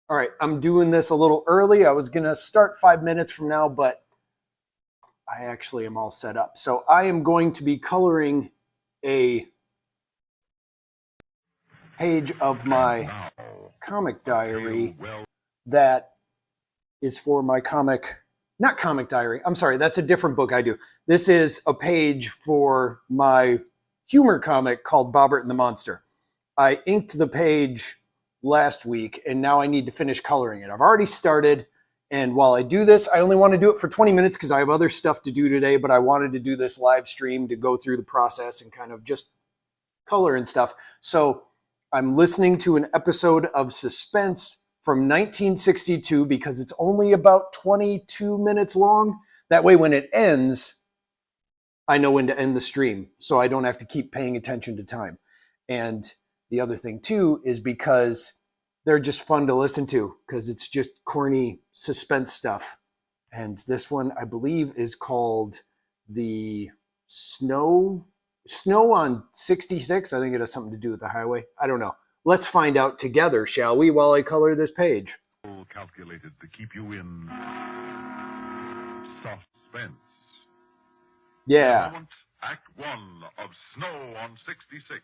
All right, I'm doing this a little early. I was going to start 5 minutes from now, but I actually am all set up. So I am going to be coloring a page of my comic diary that is for my not comic diary. I'm sorry, that's a different book I do. This is a page for my humor comic called Bobert and the Monster. I inked the page last week, and now I need to finish coloring it. I've already started, and while I do this, I only want to do it for 20 minutes because I have other stuff to do today, but I wanted to do this live stream to go through the process and kind of just color and stuff. So I'm listening to an episode of Suspense from 1962 because it's only about 22 minutes long. That way when it ends, I know when to end the stream, so I don't have to keep paying attention to time. And the other thing too is because they're just fun to listen to because it's just corny suspense stuff. And this one, I believe, is called the Snow on 66. I think it has something to do with the highway. I don't know. Let's find out together, shall we, while I color this page. Calculated to keep you in suspense. Yeah. Act 1 of Snow on 66.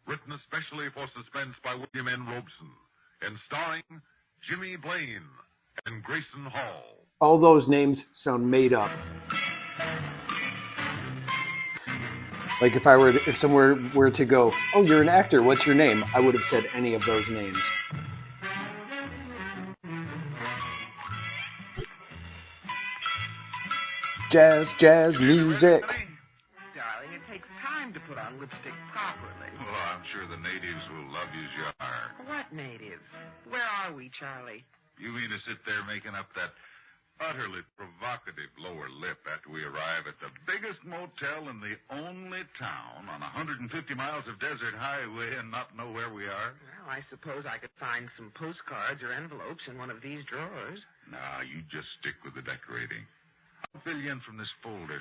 Written especially for Suspense by William N. Robeson. And starring Jimmy Blaine and Grayson Hall. All those names sound made up. Like if someone were to go, "Oh, you're an actor, what's your name?" I would have said any of those names. Jazz music. Darling, it takes time to put on lipstick properly. Well, I'm sure the natives will love you as you are. What natives? Where are we, Charlie? You mean to sit there making up that utterly provocative lower lip after we arrive at the biggest motel in the only town on 150 miles of desert highway and not know where we are? Well, I suppose I could find some postcards or envelopes in one of these drawers. Nah, you just stick with the decorating. I'll fill you in from this folder.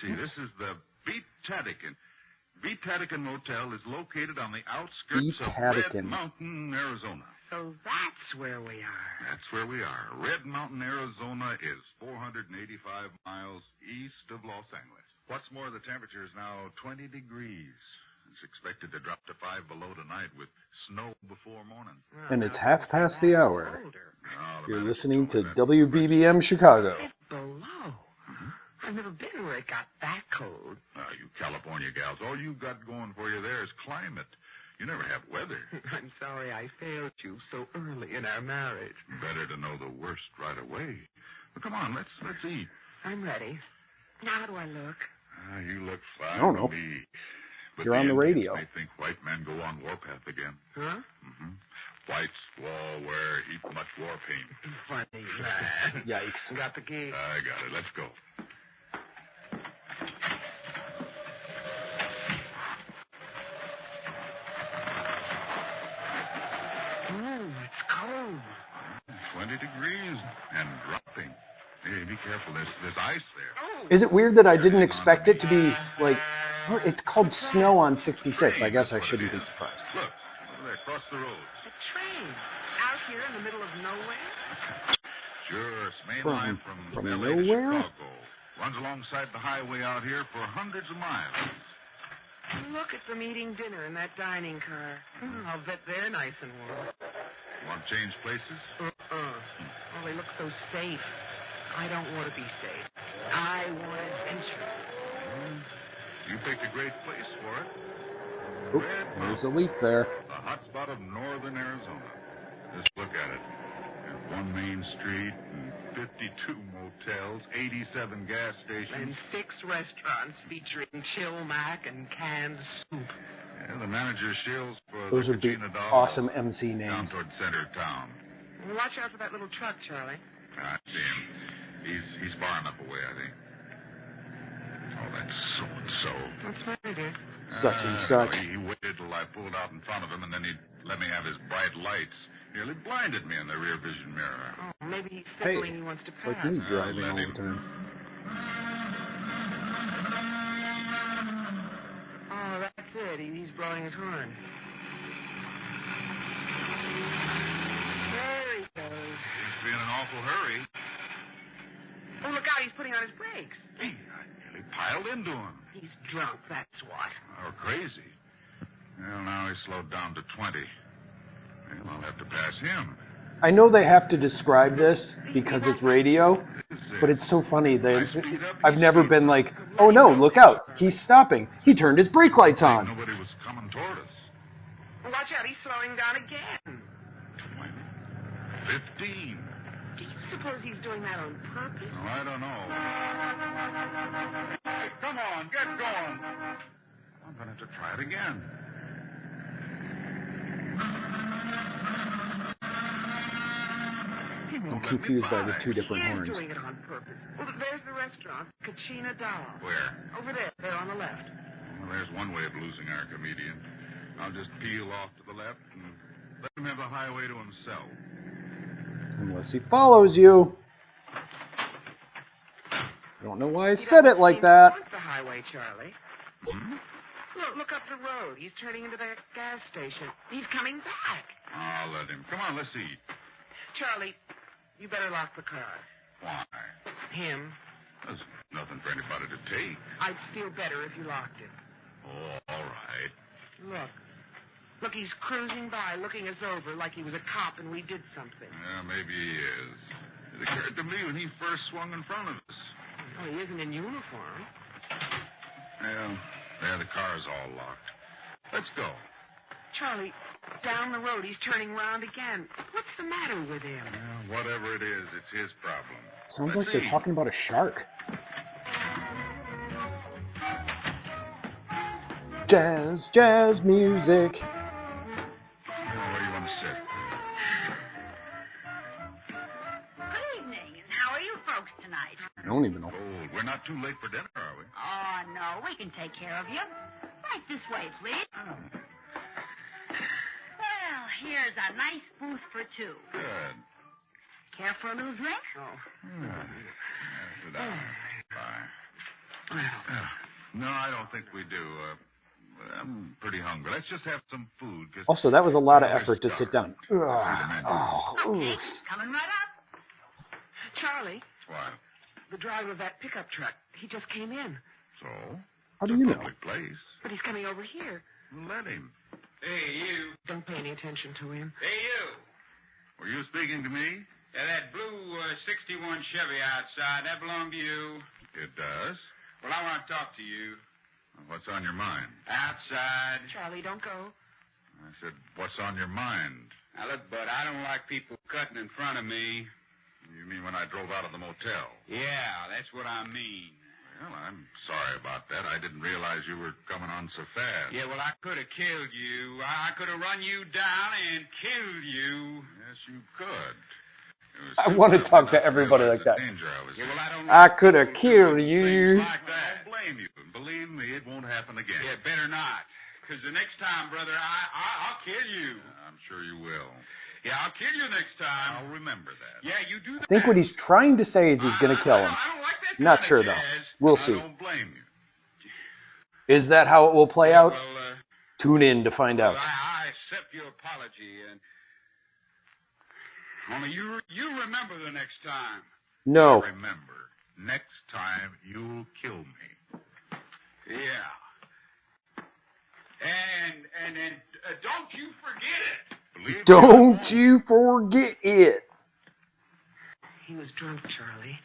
See, this is the Beatatican. Beatatican Motel is located on the outskirts of Red Mountain, Arizona. So that's where we are. That's where we are. Red Mountain, Arizona is 485 miles east of Los Angeles. What's more, the temperature is now 20 degrees. It's expected to drop to 5 below tonight with snow before morning. Well, and it's half past the hour. You're listening to WBBM Chicago. It's below. I've never been where it got that cold. You California gals, all you got going for you there is climate. You never have weather. I'm sorry I failed you so early in our marriage. Better to know the worst right away. Well, come on, let's eat. I'm ready. Now, how do I look? You look fine I don't know. to me. But you're on the radio. I think white men go on warpath again. Huh? Whites will wear heap much war paint. Funny man. Yikes. Got the key? I got it. Let's go. It's cold. 20 degrees and dropping. Hey, be careful. There's ice there. Is it weird that I didn't expect it to be like, well, it's called Snow on 66. I guess I shouldn't be surprised. Look, over there, across the road. A train. Out here in the middle of nowhere? Sure, it's main From line from LA to nowhere? Chicago. Runs alongside the highway out here for hundreds of miles. Look at them eating dinner in that dining car. I'll bet they're nice and warm. Want to change places? Oh, they look so safe. I don't want to be safe. I want adventure. You picked a great place for it. Oh, there's a leaf there. A hot spot of northern Arizona. Just look at it. There's one main street and 52 motels, 87 gas stations. And 6 restaurants featuring chill mac and canned soup. Yeah, the manager shills for Those the would be Kachina Dog awesome MC down names. toward center of town. Well, watch out for that little truck, Charlie. I see him. He's far enough away, I think. Oh, that's so-and-so. What's the matter? Such and such. He waited till I pulled out in front of him, and then he let me have his bright lights. Nearly blinded me in the rear vision mirror. Oh, maybe he's Hey, signaling he wants to it's pass. like me driving let all the him. time. Oh, that's it. He's blowing his horn. on his brakes. Gee, I nearly piled into him. He's drunk, that's what. Or crazy. Well, now he's slowed down to 20. Well, I'll have to pass him. I know they have to describe this because it's radio, but it's so funny. I've never been like, oh no, look out. He's stopping. He turned his brake lights on. Nobody was coming toward us. Well, watch out, he's slowing down again. 20. 15. Do you suppose he's doing that on purpose? Oh, I don't know. Hey, come on, get going. I'm going to have to try it again. I'm confused by the two different He is horns. doing it on purpose. Well, there's the restaurant, Kachina Dell. Where? Over there on the left. Well, there's one way of losing our comedian. I'll just peel off to the left and let him have the highway to himself. Unless he follows you. I don't know why I said it like that. He the highway, Charlie. Hmm? Look up the road. He's turning into that gas station. He's coming back. I'll let him. Come on, let's eat. Charlie, you better lock the car. Why? Him. There's nothing for anybody to take. I'd feel better if you locked it. Oh, all right. Look, he's cruising by, looking us over like he was a cop and we did something. Yeah, maybe he is. It occurred to me when he first swung in front of us. Oh, he isn't in uniform. Well, there, the car's all locked. Let's go. Charlie, down the road, he's turning around again. What's the matter with him? Well, whatever it is, it's his problem. Sounds Let's like they're eat. talking about a shark. Jazz, jazz music. Where do you want to sit? Good evening, and how are you folks tonight? I don't even know. Cold. We're not too late for dinner, are we? Oh, no, we can take care of you. Right this way, please. Well, here's a nice booth for two. Good. Care for a little drink? Oh. Sit down. Bye. No, I don't think we do. I'm pretty hungry. Let's just have some food. Also, that was a lot of effort to sit down. Ugh. Oh, Okay, oof. coming right up. Charlie, What? the driver of that pickup truck, he just came in. So? How do you know? Public place. But he's coming over here. Let him. Hey, you. Don't pay any attention to him. Hey, you. Were you speaking to me? Yeah, that blue 61 Chevy outside, that belong to you? It does. Well, I want to talk to you. What's on your mind? Outside. Charlie, don't go. I said, what's on your mind? Now, look, Bud, I don't like people cutting in front of me. You mean when I drove out of the motel? Yeah, that's what I mean. Well, I'm sorry about that. I didn't realize you were coming on so fast. Yeah, well, I could have killed you. I could have run you down and killed you. Yes, you could. I want to talk to everybody like that. Danger I was Yeah, in. well, I don't I like could have people killed doing you. things like I that. don't blame you. And believe me, it won't happen again. Yeah, better not. Because the next time, brother, I'll kill you. I'm sure you will. Yeah, I'll kill you next time. I'll remember that. Yeah, you do that. I think what he's trying to say is he's going to kill him. I don't like that Not kind sure, of though. jazz. We'll I see. don't blame you. Is that how it will play out? Well, Tune in to find well, out. I accept your apology, and only you remember the next time. No. Remember, next time you'll kill me. Yeah. And don't you forget it. Believe me, I Don't won't. you forget it. He was drunk, Charlie.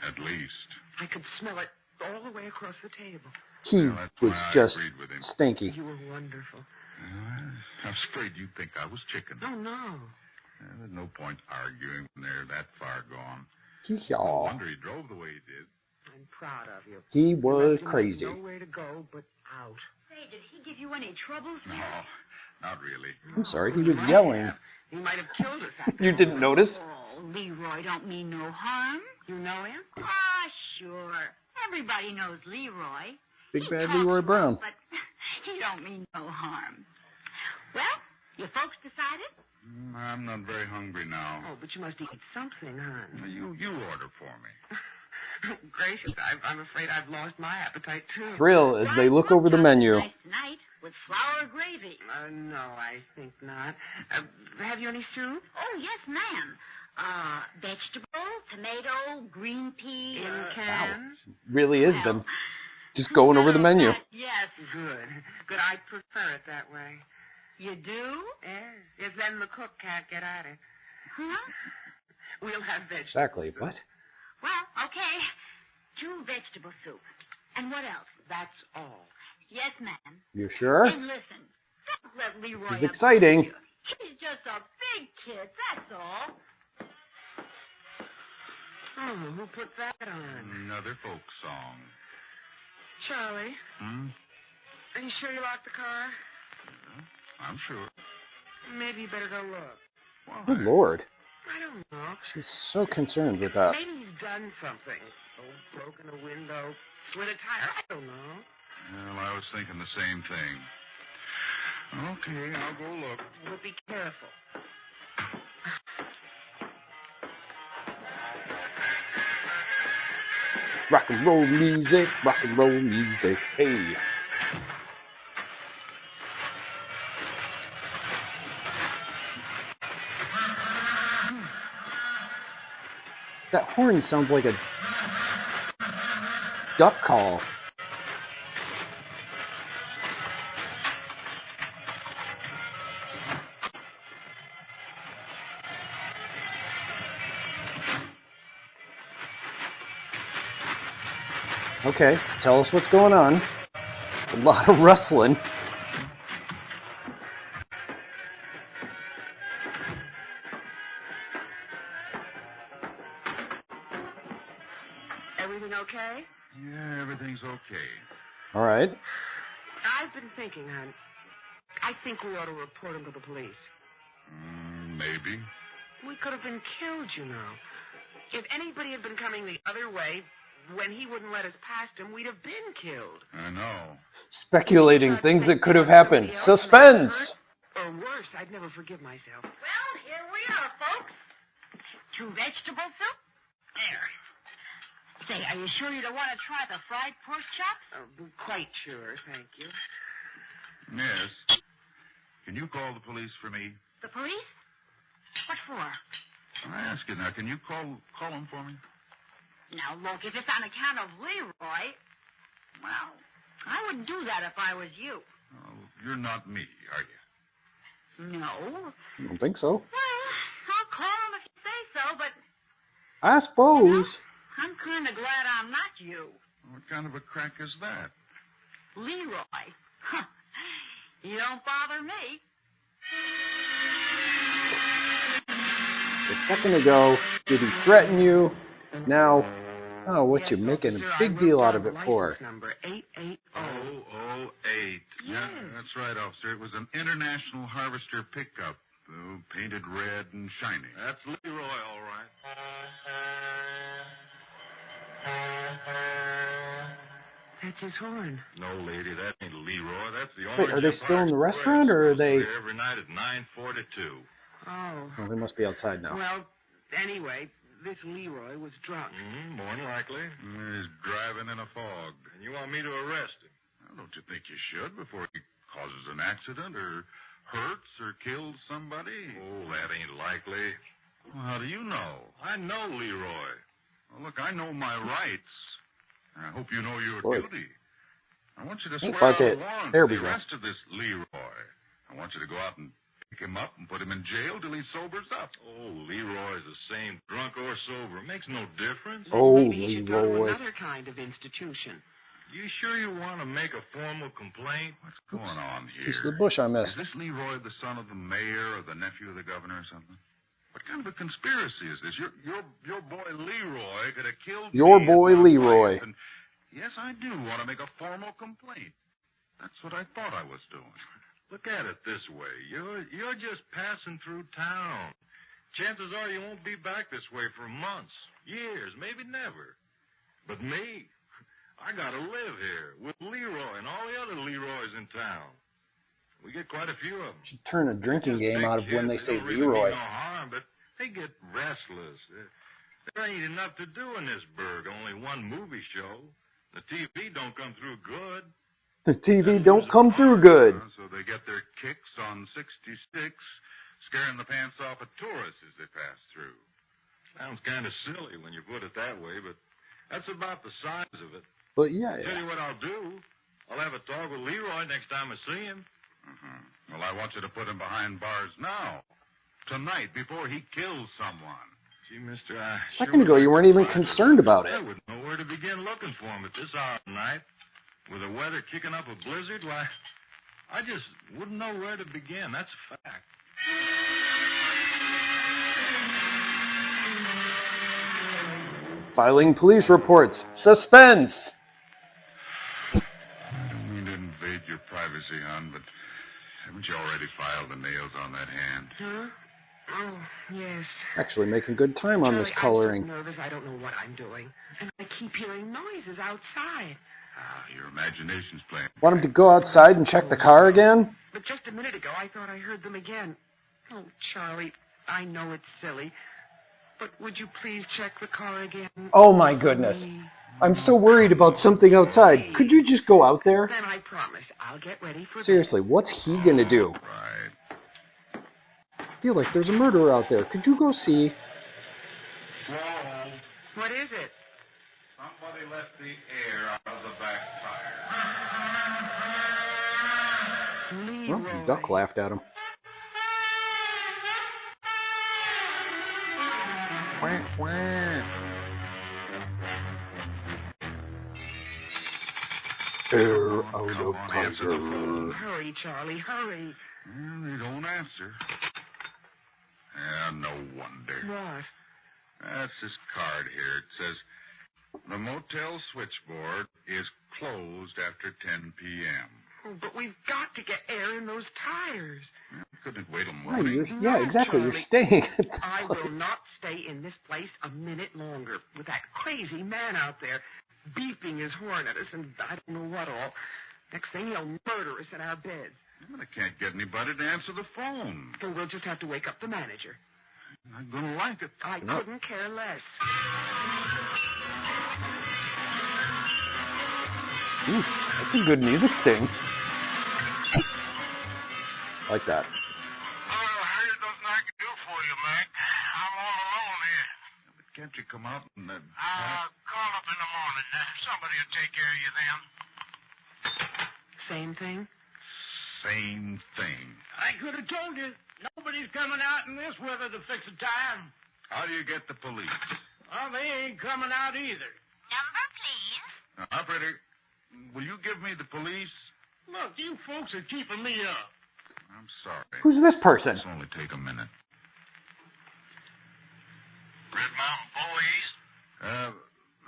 At least. I could smell it all the way across the table. He Well, that's was why I just agreed with him. stinky. You were wonderful. I was afraid you'd think I was chicken. Oh, no. There's no point arguing when they're that far gone. No Hee-haw. wonder he drove the way he did. I'm proud of you. He You was left him with crazy. nowhere to go but out. Say, did he give you any trouble? No, not really. I'm sorry, he was yelling. He might have killed us. after You all. didn't notice? Oh, Leroy don't mean no harm. You know him? Ah, sure. Everybody knows Leroy. Big He bad talks Leroy tough, Brown. But he don't mean no harm. Well, you folks decided? I'm not very hungry now. Oh, but you must eat something, hon. You order for me. Gracious, I'm afraid I've lost my appetite, too. Thrill as they look over the menu. Nice tonight with flour gravy. No, I think not. Have you any soup? Oh, yes, ma'am. Vegetable, tomato, green pea. In cans? Really is Well, them. Just going over the menu. Yes. Good. Good. I prefer it that way. You do? Yes. Yes, then the cook can't get at it. Huh? We'll have vegetables. Exactly. What? Well, okay. 2 vegetable soup. And what else? That's all. Yes, ma'am. You sure? And listen, don't let Leroy This is upset exciting. you. He's just a big kid, that's all. Oh, who put that on? Another folk song. Charlie, are you sure you locked the car? I'm sure. Maybe you better go look. Why? Good Lord. I don't know. She's so concerned with that. Maybe he's done something. Oh, broken a window, slid a tire. I don't know. Well, I was thinking the same thing. Okay, I'll go look. Well, be careful. Rock and roll music, rock and roll music. Hey. That horn sounds like a duck call. Okay, tell us what's going on. It's a lot of rustling. Everything okay? Yeah, everything's okay. All right. I've been thinking, hon. I think we ought to report him to the police. Maybe. We could have been killed, you know. If anybody had been coming the other way, when he wouldn't let us past him, we'd have been killed. I know. Speculating things that could have happened. Suspense! Or worse, I'd never forgive myself. Well, here we are, folks. 2 vegetable soup. There. Say, are you sure you don't want to try the fried pork chops? Quite sure, thank you. Yes. Can you call the police for me? The police? What for? I ask you now, can you call them for me? Now, look, if it's on account of Leroy, well, I wouldn't do that if I was you. Oh, you're not me, are you? No. I don't think so. Well, I'll call him if you say so, but I suppose. I'm kind of glad I'm not you. What kind of a crack is that? Leroy. Huh. You don't bother me. So a second ago, did he threaten you? Now, oh, what you making a big deal out of it for? Number 880. 008. Yeah, that's right, officer. It was an International Harvester pickup, painted red and shiny. That's Leroy, all right. That's his horn. No, lady, that ain't Leroy. That's the Wait, are they still in the restaurant, or are they... Every night at 9:42. Oh. Oh, they must be outside now. Well, anyway, this Leroy was drunk. More than likely. He's driving in a fog. And you want me to arrest him? Well, don't you think you should before he causes an accident or hurts or kills somebody? Oh, that ain't likely. Well, how do you know? I know Leroy. Well, look, I know my rights. And I hope you know your Boy. duty. I want you to Hey, swear Bucket. out a warrant There for we the go. arrest of this Leroy. I want you to go out and pick him up and put him in jail till he sobers up. Oh, Leroy's the same, drunk or sober. Makes no difference. Oh, Maybe you should go to Leroy. another kind of institution. You sure you want to make a formal complaint? What's Oops. going on here? Piece of the bush I Is missed. this Leroy the son of the mayor or the nephew of the governor or something? What kind of a conspiracy is this? Your boy Leroy could have killed Your me boy and my Leroy. wife, and yes, I do want to make a formal complaint. That's what I thought I was doing. Look at it this way. You're just passing through town. Chances are you won't be back this way for months, years, maybe never. But me, I gotta live here with Leroy and all the other Leroys in town. We get quite a few of them. Should turn a drinking game out of when they say don't really Leroy. mean no harm, but they get restless. There ain't enough to do in this burg. Only one movie show. The TV don't come through good. The TV don't come through good. So they get their kicks on 66, scaring the pants off of tourists as they pass through. Sounds kind of silly when you put it that way, but that's about the size of it. But yeah. Tell you what I'll do. I'll have a talk with Leroy next time I see him. Mm-hmm. Well, I want you to put him behind bars now. Tonight, before he kills someone. See, mister, A second ago, you weren't even concerned about it. I wouldn't know where to begin looking for him at this hour of night. With the weather kicking up a blizzard, why, I just wouldn't know where to begin. That's a fact. Filing police reports. Suspense! I don't mean to invade your privacy, hon, but haven't you already filed the nails on that hand? Huh? Oh, yes. Actually making good time on this coloring. I'm so nervous I don't know what I'm doing. And I keep hearing noises outside. Your imagination's playing. Want him to go outside and check the car again? But just a minute ago, I thought I heard them again. Oh, Charlie, I know it's silly, but would you please check the car again? Oh my goodness. I'm so worried about something outside. Could you just go out there? Then I promise I'll get ready for Seriously, what's he gonna do? Right. I feel like there's a murderer out there. Could you go see? Whoa. What is it? Somebody left the air out of the back tire. Leroy. Well, Duck laughed at him. Wah, wah. Air out of tire. Hurry, Charlie, hurry. Well, they don't answer. Yeah, no wonder. What? That's this card here. It says, the motel switchboard is closed after 10 p.m. Oh, but we've got to get air in those tires. Well, couldn't wait till Why, morning. yeah, exactly. You're Charlie. staying at the I will place. not stay in this place a minute longer with that crazy man out there beeping his horn at us and I don't know what all. Next thing he'll murder us in our beds. Well, I can't get anybody to answer the phone. So we'll just have to wake up the manager. I'm not going to like it. I couldn't care less. Ooh, that's a good music sting. Like that. Well, here's nothing I can do for you, Mac. I'm all alone here. But can't you come out and... call up in the morning. Somebody will take care of you then. Same thing? Same thing. I could have told you. Nobody's coming out in this weather to fix a tire. How do you get the police? Well, they ain't coming out either. Number, please. Operator, will you give me the police? Look, you folks are keeping me up. I'm sorry. Who's this person? This will only take a minute. Red Mountain Police?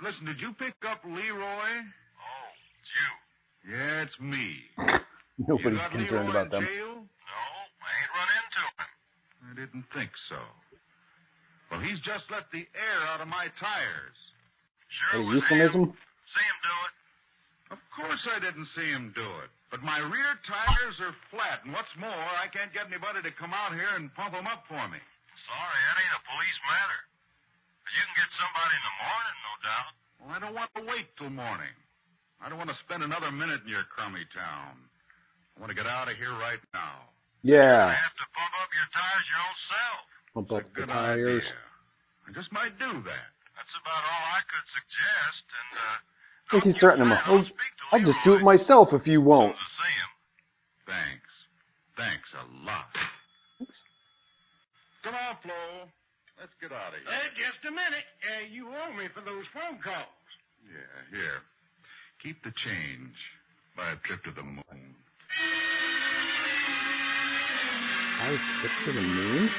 Listen, did you pick up Leroy? Oh, it's you. Yeah, it's me. Nobody's You got concerned Leroy about them. in jail? No, I ain't run into him. I didn't think so. Well, he's just let the air out of my tires. A euphemism? See him do it? Of course I didn't see him do it. But my rear tires are flat, and what's more, I can't get anybody to come out here and pump them up for me. Sorry, that ain't a police matter. But you can get somebody in the morning, no doubt. Well, I don't want to wait till morning. I don't want to spend another minute in your crummy town. I want to get out of here right now. Yeah. I have to pump up your tires your own self. Pump That's up a the good tires. idea. I just might do that. That's about all I could suggest, and, I think he's threatening him. Oh, I'll just do it myself if you won't. Thanks. Thanks a lot. Oops. Come on, Flo. Let's get out of here. Just a minute. You owe me for those phone calls. Yeah, here. Keep the change. Buy a trip to the moon. Buy a trip to the moon?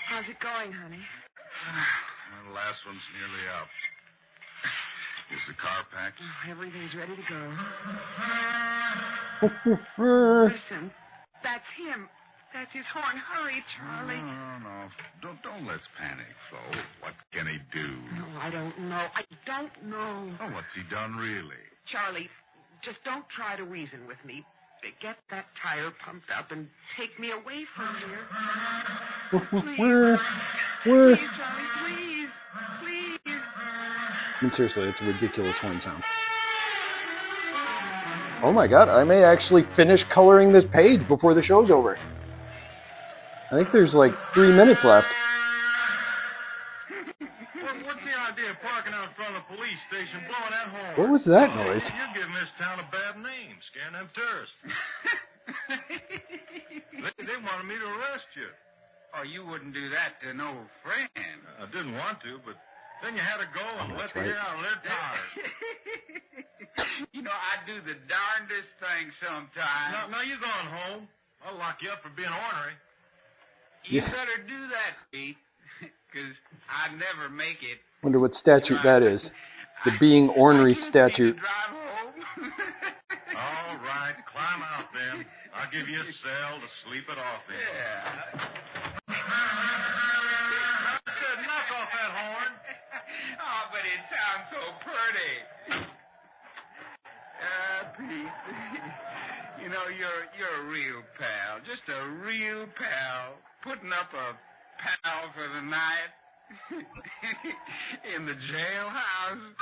How's it going, honey? Well, the last one's nearly up. Is the car packed? Oh, everything's ready to go. Listen, that's him. That's his horn. Hurry, Charlie. No. Don't let's panic, Flo. What can he do? No, I don't know. I don't know. Oh, what's he done, really? Charlie, just don't try to reason with me. Get that tire pumped up and take me away from here. Where? Please, Charlie, please. Please. I mean, seriously, it's a ridiculous horn sound. Oh my god, I may actually finish coloring this page before the show's over. I think there's like 3 minutes left. What's the idea of parking out in front of the police station, blowing that horn? What was that noise? You're giving this town a bad name, scaring them tourists. they wanted me to arrest you. Oh, you wouldn't do that to no friend. I didn't want to, but then you had to go and let the air out of their tires. You know, I do the darndest thing sometimes. Now you're going home. I'll lock you up for being ornery. You better do that, Pete, because I never make it. Wonder what statute that is. The being ornery statute. Drive home. All right, climb out then. I'll give you a cell to sleep it off in. Yeah. I said knock off that horn. Oh, but it sounds so pretty. Pete, you know, you're a real pal. Just a real pal. Putting up a pal for the night. In the jailhouse.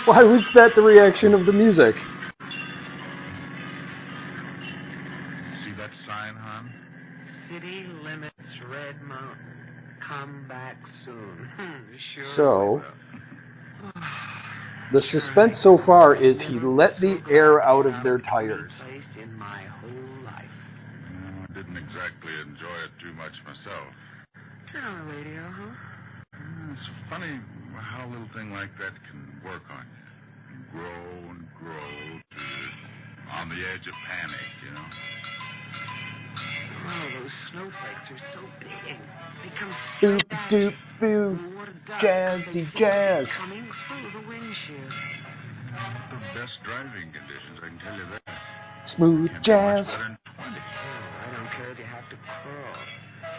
Why was that the reaction of the music? See that sign, hon? City limits, Red Mountain. Come back soon. Sure So, will. the suspense so far is he let the air out of their tires. Place in my whole life. I didn't exactly enjoy it too much myself. Turn on the radio, huh? It's funny how a little thing like that can work on you. Grow and grow to on the edge of panic, you know? Oh, those snowflakes are so big. They come Boop straight back. doop boo. What a duck. Jazzy They jazz. coming through the windshield. The best driving conditions, I can tell you that. Smooth Can't be much jazz. better than 20. Oh, I don't care if you have to crawl.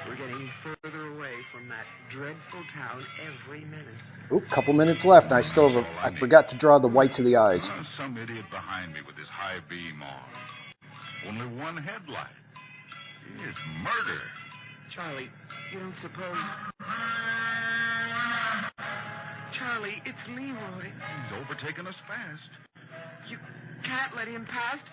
We're getting further away from that dreadful town every minute. Oop, couple minutes left. I still have I forgot to draw the whites of the eyes. Some idiot behind me with his high beam on. Only one headlight. It's murder. Charlie, you don't suppose... Charlie, it's Leroy. He's overtaken us fast. You can't let him past.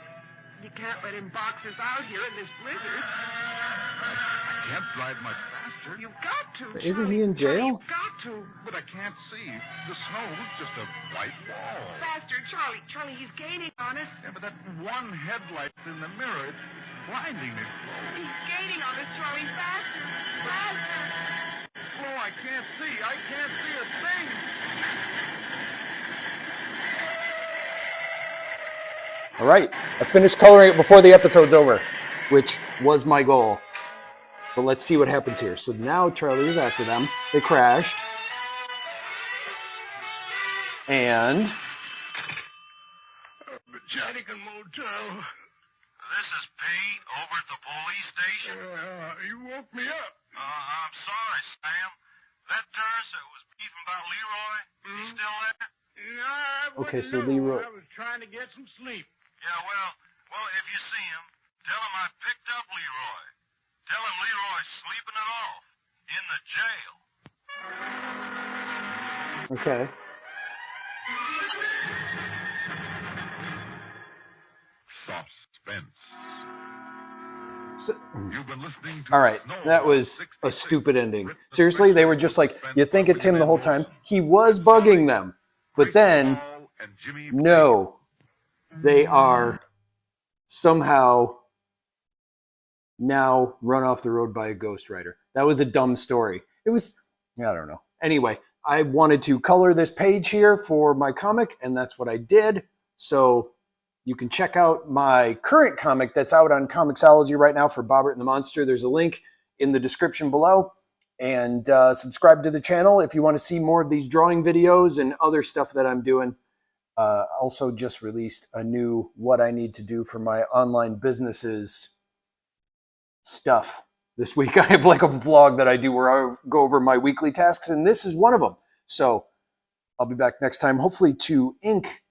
You can't let him box us out here in this blizzard. I can't drive much faster. You've got to. Isn't he in jail? You've got to. But I can't see. The snow's just a white wall. Faster, Charlie. Charlie, he's gaining on us. Yeah, but that one headlight in the mirror, it's blinding me. He's gaining on us, Charlie. Faster. Faster. Oh, I can't see. I can't see a thing. All right, I finished coloring it before the episode's over, which was my goal. But let's see what happens here. So now Charlie is after them. They crashed. And Vatican Motel. This is Pete over at the police station. You woke me up. I'm sorry, Sam. That tourist that was beefing about Leroy, he's still there? No, I Okay, wouldn't so know. Leroy- I was trying to get some sleep. Yeah, well, if you see him, tell him I picked up Leroy. Tell him Leroy's sleeping it off in the jail. okay. Suspense. So, You've been listening to all right, Snow that was a 66 stupid ending. with the Seriously, they were just like, you think it's him the whole time? He was bugging them. But then, and Jimmy no, they are somehow now run off the road by a ghostwriter. That was a dumb story. It was, I don't know. Anyway, I wanted to color this page here for my comic, and that's what I did. So you can check out my current comic that's out on Comixology right now for Bobert and the Monster. There's a link in the description below. And subscribe to the channel if you want to see more of these drawing videos and other stuff that I'm doing. Also just released a new what I need to do for my online businesses stuff this week. I have like a vlog that I do where I go over my weekly tasks, and this is one of them. So I'll be back next time, hopefully to ink